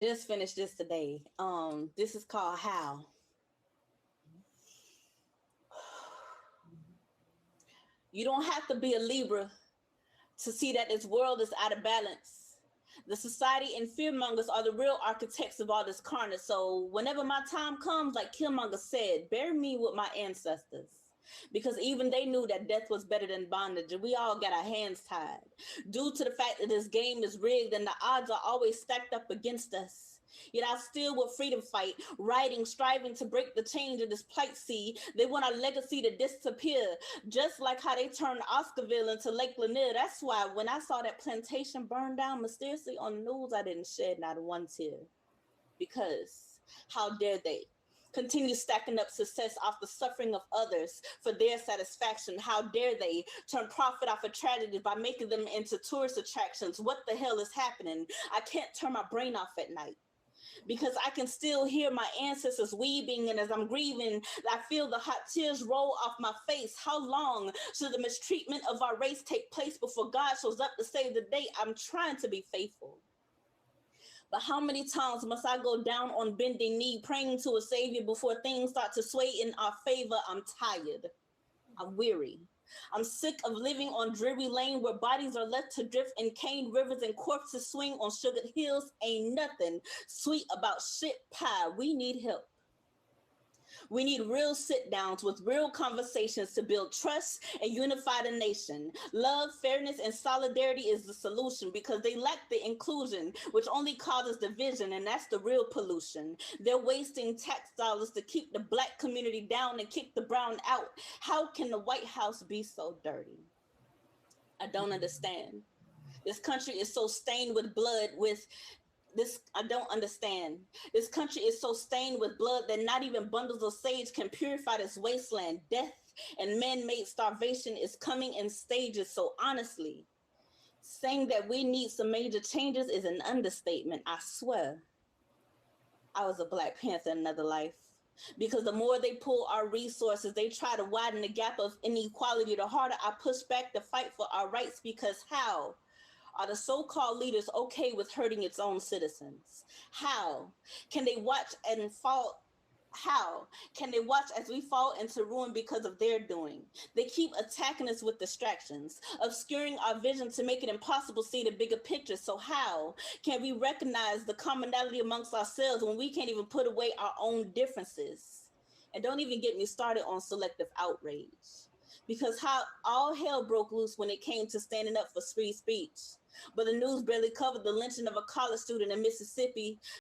Just finished this today. This is called How. You don't have to be a Libra to see that this world is out of balance. The society and fearmongers are the real architects of all this carnage. So whenever my time comes, like Killmonger said, bury me with my ancestors. Because even they knew that death was better than bondage, and we all got our hands tied. Due to the fact that this game is rigged and the odds are always stacked up against us. Yet I still will freedom fight, writing, striving to break the change of this plight. See, they want our legacy to disappear, just like how they turned Oscarville into Lake Lanier. That's why when I saw that plantation burn down mysteriously on the news, I didn't shed not one tear. Because how dare they continue stacking up success off the suffering of others for their satisfaction? How dare they turn profit off of tragedy by making them into tourist attractions? What the hell is happening? I can't turn my brain off at night, because I can still hear my ancestors weeping, and as I'm grieving, I feel the hot tears roll off my face. How long should the mistreatment of our race take place before God shows up to save the day? I'm trying to be faithful, but how many times must I go down on bending knee, praying to a savior before things start to sway in our favor? I'm tired. I'm weary. I'm sick of living on dreary lane where bodies are left to drift in cane rivers and corpses swing on sugared hills. Ain't nothing sweet about shit pie. We need help. We need real sit downs with real conversations to build trust and unify the nation. Love, fairness, and solidarity is the solution, because they lack the inclusion, which only causes division, and that's the real pollution. They're wasting tax dollars to keep the Black community down and kick the brown out. How can the White House be so dirty? I don't understand. This country is so stained with blood, with this, I don't understand. This country is so stained with blood that not even bundles of sage can purify this wasteland. Death and man-made starvation is coming in stages. So honestly, saying that we need some major changes is an understatement. I swear I was a Black Panther in another life. Because the more they pull our resources, they try to widen the gap of inequality, the harder I push back to fight for our rights. Because how are the so-called leaders okay with hurting its own citizens? How can they watch and fall? How can they watch as we fall into ruin because of their doing? They keep attacking us with distractions, obscuring our vision to make it impossible to see the bigger picture. So how can we recognize the commonality amongst ourselves when we can't even put away our own differences? And don't even get me started on selective outrage, because how all hell broke loose when it came to standing up for free speech. But the news barely covered the lynching of a college student in Mississippi